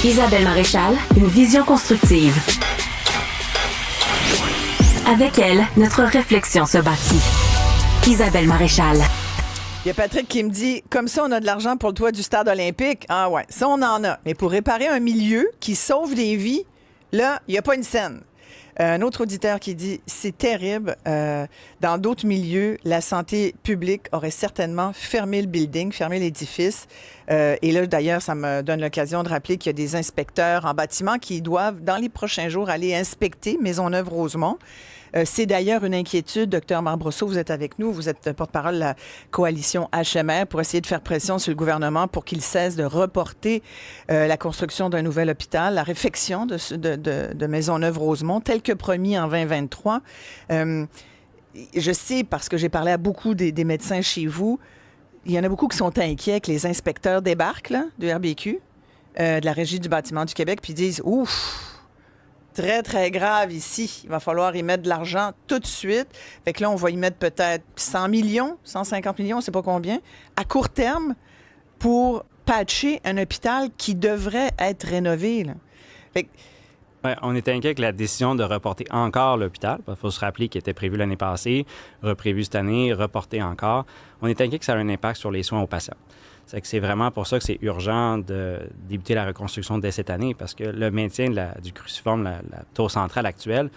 Isabelle Maréchal, une vision constructive. Avec elle, notre réflexion se bâtit. Isabelle Maréchal. Il y a Patrick qui me dit, comme ça, on a de l'argent pour le toit du stade olympique. Ah ouais, ça, on en a. Mais pour réparer un milieu qui sauve des vies, là, il n'y a pas une scène. Un autre auditeur qui dit, c'est terrible. Dans d'autres milieux, la santé publique aurait certainement fermé le building, fermé l'édifice. Et là, d'ailleurs, ça me donne l'occasion de rappeler qu'il y a des inspecteurs en bâtiment qui doivent, dans les prochains jours, aller inspecter Maisonneuve-Rosemont. C'est d'ailleurs une inquiétude. Docteur Marbrousseau, vous êtes avec nous. Vous êtes porte-parole de la coalition HMR pour essayer de faire pression sur le gouvernement pour qu'il cesse de reporter la construction d'un nouvel hôpital, la réfection de Maisonneuve-Rosemont, tel que promis en 2023. Je sais, parce que j'ai parlé à beaucoup des médecins chez vous, il y en a beaucoup qui sont inquiets que les inspecteurs débarquent là, de RBQ, de la Régie du bâtiment du Québec, puis disent « Ouf! » Très, très grave ici. Il va falloir y mettre de l'argent tout de suite. Fait que là, on va y mettre peut-être 100 millions, 150 millions, on ne sait pas combien, à court terme pour patcher un hôpital qui devrait être rénové. Là. Fait que, ouais, on est inquiet que la décision de reporter encore l'hôpital, il faut se rappeler qu'il était prévu l'année passée, reprévu cette année, reporté encore. On est inquiet que ça a un impact sur les soins aux patients. C'est vraiment pour ça que c'est urgent de débuter la reconstruction dès cette année, parce que le maintien du cruciforme, la tour centrale actuelle,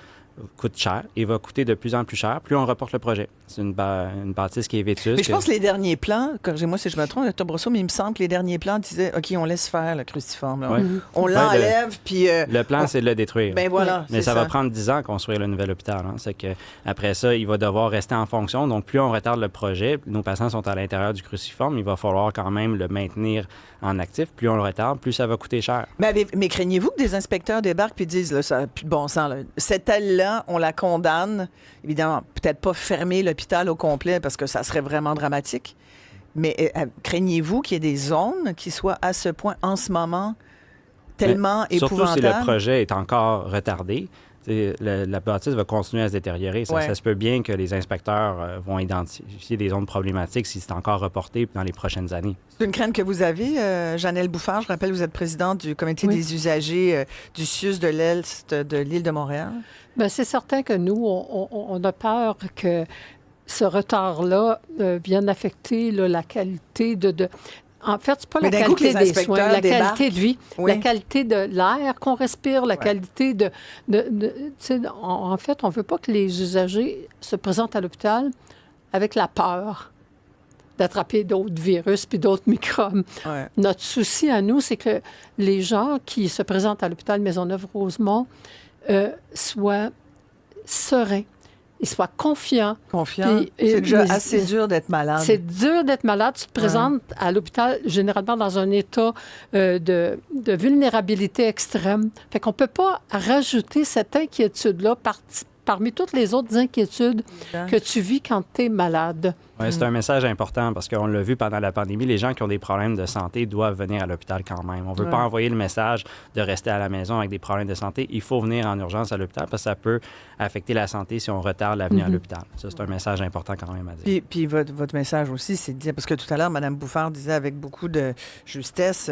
coûte cher et va coûter de plus en plus cher plus on reporte le projet. C'est une bâtisse qui est vétuste. Mais je pense que les derniers plans, corrigez-moi si je me trompe, Dr. Brosseau, mais il me semble que les derniers plans disaient OK, on laisse faire le cruciforme. Là. Ouais. On l'enlève, puis... le plan, c'est de le détruire. Ben voilà, mais ça va prendre 10 ans à construire le nouvel hôpital. Hein. C'est que après ça, il va devoir rester en fonction. Donc, plus on retarde le projet, nos patients sont à l'intérieur du cruciforme, il va falloir quand même le maintenir en actif. Plus on le retarde, plus ça va coûter cher. Mais craignez-vous que des inspecteurs débarquent et disent, là, ça n'a plus de bon sens, là. Cette aile-là, on la condamne. Évidemment, peut-être pas fermer l'hôpital au complet parce que ça serait vraiment dramatique. Mais craignez-vous qu'il y ait des zones qui soient à ce point, en ce moment, tellement épouvantables? Surtout si le projet est encore retardé. La bâtisse va continuer à se détériorer. Ça se peut bien que les inspecteurs vont identifier des zones problématiques si c'est encore reporté dans les prochaines années. C'est une crainte que vous avez, Janelle Bouffard. Je rappelle, vous êtes présidente du comité des usagers du CIUS de l'Est de l'île de Montréal. Bien, c'est certain que nous, on a peur que ce retard-là vienne affecter là, la qualité de... En fait, c'est pas la qualité des soins, la qualité de vie, la qualité de l'air qu'on respire, la qualité de en fait, on veut pas que les usagers se présentent à l'hôpital avec la peur d'attraper d'autres virus puis d'autres microbes. Ouais. Notre souci à nous, c'est que les gens qui se présentent à l'hôpital Maisonneuve-Rosemont soient sereins. Ils soient confiants. C'est déjà assez dur d'être malade. C'est dur d'être malade. Tu te présentes à l'hôpital généralement dans un état de vulnérabilité extrême. Fait qu'on ne peut pas rajouter cette inquiétude-là parmi toutes les autres inquiétudes que tu vis quand tu es malade. Oui, c'est un message important parce qu'on l'a vu pendant la pandémie, les gens qui ont des problèmes de santé doivent venir à l'hôpital quand même. On ne veut pas envoyer le message de rester à la maison avec des problèmes de santé. Il faut venir en urgence à l'hôpital parce que ça peut affecter la santé si on retarde la venue à l'hôpital. Ça, c'est un message important quand même à dire. Puis votre message aussi, c'est de dire, parce que tout à l'heure, Mme Bouffard disait avec beaucoup de justesse,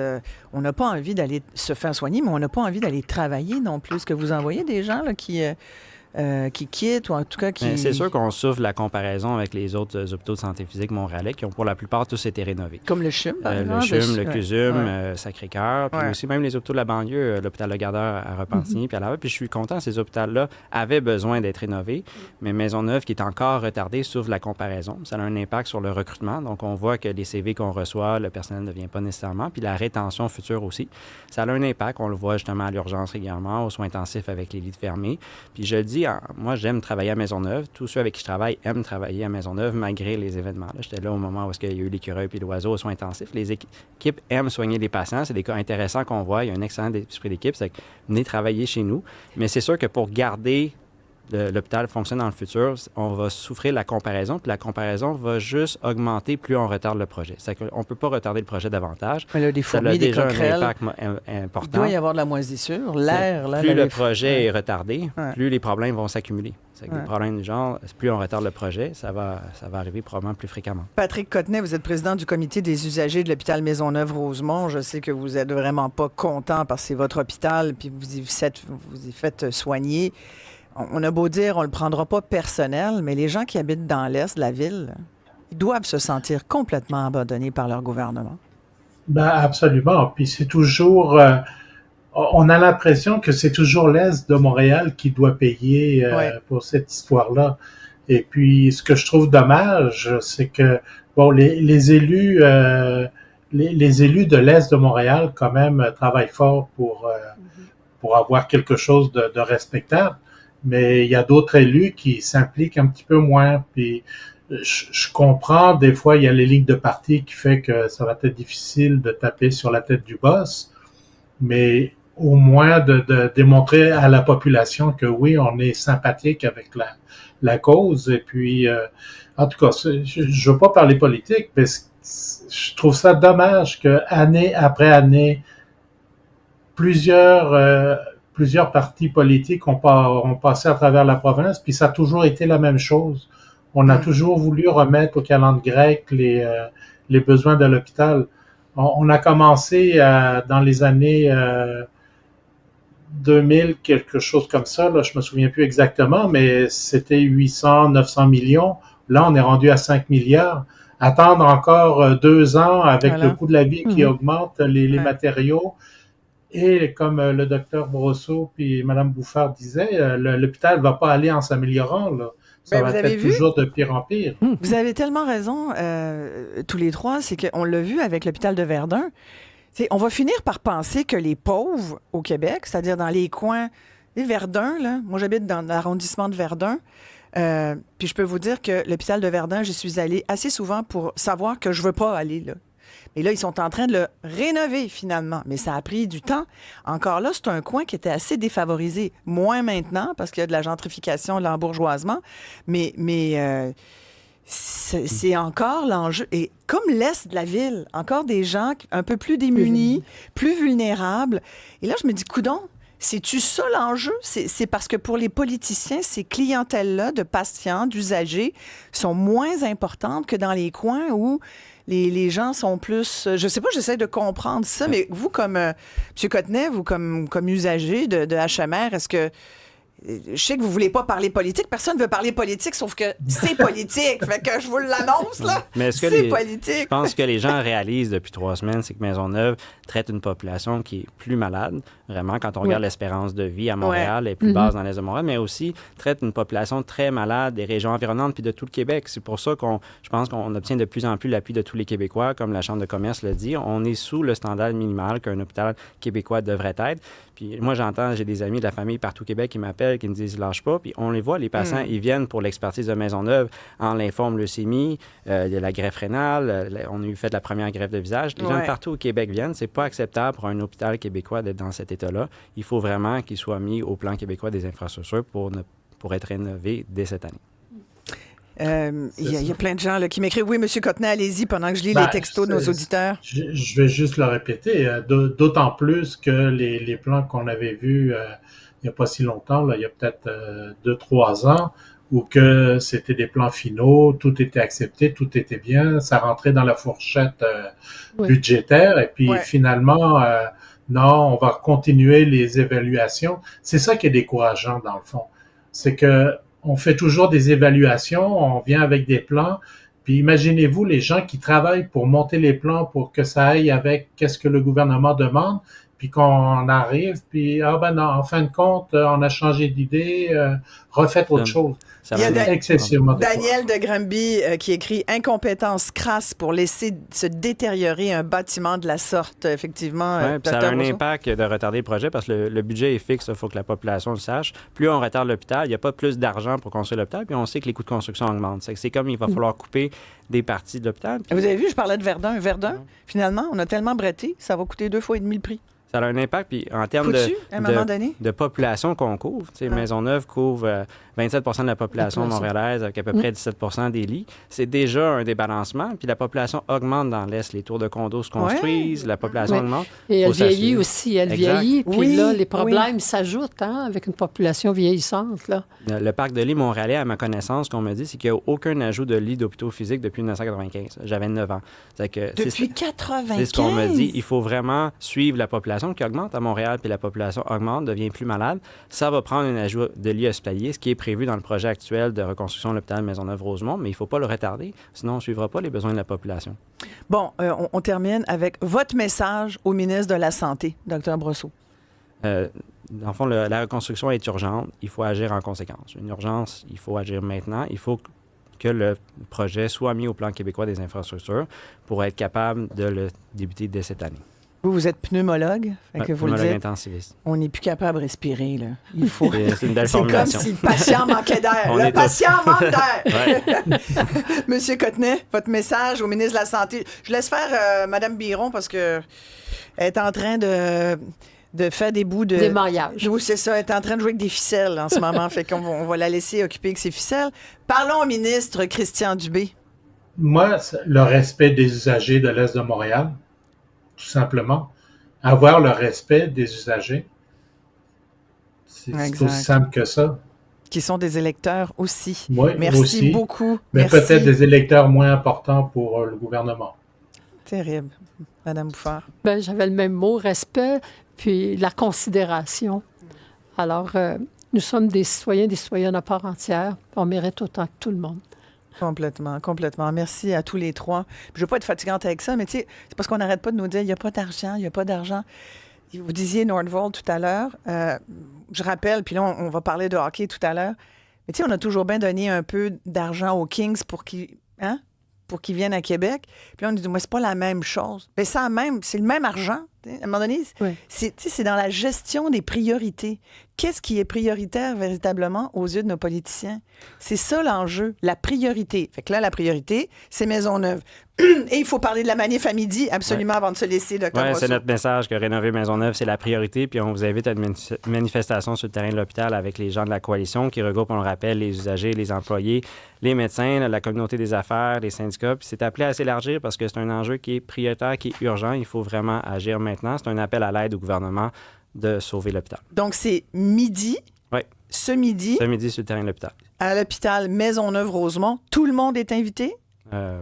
on n'a pas envie d'aller se faire soigner, mais on n'a pas envie d'aller travailler non plus. Est-ce que vous envoyez des gens là, qui quittent ou en tout cas qui... Mais c'est sûr qu'on souffre de la comparaison avec les autres hôpitaux de santé physique montréalais qui ont pour la plupart tous été rénovés. Comme le CHUM, par exemple. Le CHUM, le CUSUM, Sacré-Cœur, puis aussi même les hôpitaux de la banlieue, l'hôpital Le Gardeur à Repentigny, puis à Laval. Puis je suis content, ces hôpitaux-là avaient besoin d'être rénovés, mais Maisonneuve, qui est encore retardée, souffre de la comparaison. Ça a un impact sur le recrutement. Donc, on voit que les CV qu'on reçoit, le personnel ne vient pas nécessairement, puis la rétention future aussi. Ça a un impact. On le voit justement à l'urgence régulièrement, aux soins intensifs avec les lits fermés. Puis je le dis, moi, j'aime travailler à Maisonneuve. Tous ceux avec qui je travaille aiment travailler à Maisonneuve malgré les événements. Là, j'étais là au moment où il y a eu l'écureuil puis l'oiseau aux soins intensifs. Les équipes aiment soigner les patients. C'est des cas intéressants qu'on voit. Il y a un excellent esprit d'équipe. C'est que venez travailler chez nous. Mais c'est sûr que pour garder l'hôpital fonctionne dans le futur, on va souffrir de la comparaison, puis la comparaison va juste augmenter plus on retarde le projet. On ne peut pas retarder le projet davantage. Mais là, des fourmis, ça a des déjà coquerelles, un impact important. Il doit y avoir de la moisissure, l'air. Là, plus le projet est retardé, ouais. plus les problèmes vont s'accumuler. C'est des problèmes du genre, plus on retarde le projet, ça va arriver probablement plus fréquemment. Patrick Cottenet, vous êtes président du comité des usagers de l'hôpital Maisonneuve-Rosemont. Je sais que vous n'êtes vraiment pas content parce que c'est votre hôpital, puis vous y faites soigner. On a beau dire, on ne le prendra pas personnel, mais les gens qui habitent dans l'est de la ville, ils doivent se sentir complètement abandonnés par leur gouvernement. Ben absolument. Puis c'est toujours... on a l'impression que c'est toujours l'Est de Montréal qui doit payer pour cette histoire-là. Et puis, ce que je trouve dommage, c'est que bon, les élus de l'Est de Montréal, quand même, travaillent fort pour avoir quelque chose de respectable. Mais il y a d'autres élus qui s'impliquent un petit peu moins. Puis, je comprends, des fois, il y a les lignes de parti qui fait que ça va être difficile de taper sur la tête du boss. Mais au moins de démontrer à la population que oui, on est sympathique avec la cause. Et puis, en tout cas, je veux pas parler politique, mais je trouve ça dommage que année après année, plusieurs partis politiques ont passé à travers la province, puis ça a toujours été la même chose. On a toujours voulu remettre au calendrier grec les besoins de l'hôpital. On a commencé dans les années 2000, quelque chose comme ça, là, je me souviens plus exactement, mais c'était 800, 900 millions. Là, on est rendu à 5 milliards. Attendre encore 2 ans avec le coût de la vie qui augmente, les matériaux. Et comme le docteur Brosseau puis Mme Bouffard disaient, l'hôpital ne va pas aller en s'améliorant, là. Ça va être toujours de pire en pire. Vous avez tellement raison, tous les trois, c'est qu'on l'a vu avec l'hôpital de Verdun. On va finir par penser que les pauvres au Québec, c'est-à-dire dans les coins, Verdun, là, moi j'habite dans l'arrondissement de Verdun, puis je peux vous dire que l'hôpital de Verdun, j'y suis allée assez souvent pour savoir que je ne veux pas aller là. Et là, ils sont en train de le rénover finalement, mais ça a pris du temps. Encore là, c'est un coin qui était assez défavorisé. Moins maintenant, parce qu'il y a de la gentrification, de l'embourgeoisement, mais c'est encore l'enjeu. Et comme l'est de la ville, encore des gens un peu plus démunis, plus vulnérables. Et là, je me dis, coudonc, c'est-tu ça l'enjeu? C'est parce que pour les politiciens, ces clientèles-là de patients, d'usagers, sont moins importantes que dans les coins où les gens sont plus... Je sais pas, j'essaie de comprendre ça, mais vous, comme M. Cottenet, vous, comme usager de HMR, est-ce que... Je sais que vous voulez pas parler politique. Personne ne veut parler politique, sauf que c'est politique. Fait que je vous l'annonce, là. Mais c'est politique. Je pense que les gens réalisent depuis 3 semaines, c'est que Maisonneuve traite une population qui est plus malade. Vraiment, quand on regarde l'espérance de vie à Montréal, elle est plus basse dans l'est de Montréal, mais aussi traite une population très malade des régions environnantes puis de tout le Québec. C'est pour ça je pense qu'on obtient de plus en plus l'appui de tous les Québécois, comme la Chambre de commerce le dit. On est sous le standard minimal qu'un hôpital québécois devrait être. Puis moi, j'ai des amis de la famille partout au Québec qui m'appellent, qui me disent « lâche pas ». Puis on les voit, les patients, ils viennent pour l'expertise de Maisonneuve en lymphome leucémie, il y a la greffe rénale, on a eu fait la première greffe de visage. Les gens de partout au Québec viennent. C'est pas acceptable pour un hôpital québécois d'être dans cet état-là. Il faut vraiment qu'il soit mis au plan québécois des infrastructures pour être rénové dès cette année. Il y a plein de gens là, qui m'écrivent « Oui, M. Cottenet, allez-y » pendant que je lis les textos de nos auditeurs. Je vais juste le répéter, d'autant plus que les plans qu'on avait vus il n'y a pas si longtemps, là, il y a peut-être 2-3 ans, où que c'était des plans finaux, tout était accepté, tout était bien, ça rentrait dans la fourchette budgétaire, et puis finalement, non, on va continuer les évaluations. C'est ça qui est décourageant dans le fond. C'est que on fait toujours des évaluations, on vient avec des plans, puis imaginez-vous les gens qui travaillent pour monter les plans pour que ça aille avec qu'est-ce que le gouvernement demande, puis qu'on arrive, puis non, en fin de compte, on a changé d'idée, refaites autre chose. Il y a excessivement Daniel de Granby qui écrit « Incompétence crasse pour laisser se détériorer un bâtiment de la sorte ». Effectivement, puis ça a un impact de retarder le projet parce que le budget est fixe, il faut que la population le sache. Plus on retarde l'hôpital, il n'y a pas plus d'argent pour construire l'hôpital, puis on sait que les coûts de construction augmentent. C'est comme il va falloir couper des parties de l'hôpital. Vous avez vu, je parlais de Verdun. Verdun, finalement, on a tellement bretté, ça va coûter 2,5 fois le prix. Ça a un impact. Puis en termes de population qu'on couvre, Maisonneuve couvre 27 % de la population montréalaise avec à peu près 17 % des lits. C'est déjà un débalancement. Puis la population augmente dans l'Est. Les tours de condos se construisent, la population augmente. Et elle vieillit aussi. Elle vieillit. Puis là, les problèmes s'ajoutent avec une population vieillissante. Là. Le parc de lits montréalais, à ma connaissance, ce qu'on me dit, c'est qu'il n'y a aucun ajout de lits d'hôpitaux physiques depuis 1995. J'avais 9 ans. Depuis 1995? C'est ce qu'on me dit. Il faut vraiment suivre la population qui augmente à Montréal, puis la population augmente, devient plus malade. Ça va prendre un ajout de lits hospitaliers, ce qui est prévu dans le projet actuel de reconstruction de l'hôpital Maisonneuve-Rosemont, mais il ne faut pas le retarder, sinon on ne suivra pas les besoins de la population. Bon, on termine avec votre message au ministre de la Santé, Dr. Brosseau. Dans le fond, la reconstruction est urgente. Il faut agir en conséquence. Une urgence, il faut agir maintenant. Il faut que le projet soit mis au plan québécois des infrastructures pour être capable de le débuter dès cette année. Vous êtes pneumologue, pneumologue intensiviste. On n'est plus capable de respirer, là. Il faut. C'est une belle formulation. C'est comme si le patient manquait d'air. Le patient manque d'air. Monsieur Cottenet, votre message au ministre de la Santé. Je laisse faire Mme Biron parce que elle est en train de faire des bouts de... Des mariages. Oui, c'est ça. Elle est en train de jouer avec des ficelles en ce moment. Fait qu'on va la laisser occuper avec ses ficelles. Parlons au ministre Christian Dubé. Moi, le respect des usagers de l'Est de Montréal, tout simplement. Avoir le respect des usagers, c'est aussi simple que ça. Qui sont des électeurs aussi. Oui, merci aussi, beaucoup. Mais merci. Peut-être des électeurs moins importants pour le gouvernement. Terrible. Madame Bouffard. Ben, j'avais le même mot, respect, puis la considération. Alors, nous sommes des citoyennes à part entière. On mérite autant que tout le monde. Complètement, complètement. Merci à tous les trois. Puis, je ne veux pas être fatigante avec ça, mais tu sais, c'est parce qu'on n'arrête pas de nous dire il n'y a pas d'argent, il n'y a pas d'argent. Vous disiez Nordvolt tout à l'heure. Je rappelle, puis là, on va parler de hockey tout à l'heure. Mais tu sais, on a toujours bien donné un peu d'argent aux Kings pour qu'ils viennent à Québec. Puis là, on nous dit, moi, c'est pas la même chose. Bien, c'est le même argent. À un moment donné, c'est dans la gestion des priorités. Qu'est-ce qui est prioritaire véritablement aux yeux de nos politiciens? C'est ça l'enjeu, la priorité. Fait que là, la priorité, c'est Maisonneuve. Et il faut parler de la manif à midi, absolument, avant de se laisser, Dr. Brosseau. C'est notre message que rénover Maisonneuve, c'est la priorité. Puis on vous invite à une manifestation sur le terrain de l'hôpital avec les gens de la coalition qui regroupent, on le rappelle, les usagers, les employés, les médecins, la communauté des affaires, les syndicats. Puis c'est appelé à s'élargir parce que c'est un enjeu qui est prioritaire, qui est urgent. Il faut vraiment agir maintenant. C'est un appel à l'aide au gouvernement de sauver l'hôpital. Donc, c'est midi. Oui. Ce midi. Ce midi sur le terrain de l'hôpital. À l'hôpital Maisonneuve-Rosemont. Tout le monde est invité?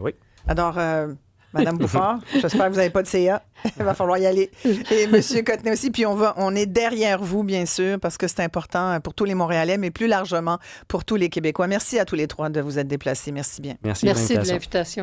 Oui. Alors, Madame Bouffard, j'espère que vous n'avez pas de CA. Il va falloir y aller. Et Monsieur Cottenet aussi. Puis on est derrière vous, bien sûr, parce que c'est important pour tous les Montréalais, mais plus largement pour tous les Québécois. Merci à tous les trois de vous être déplacés. Merci bien. Merci de l'invitation.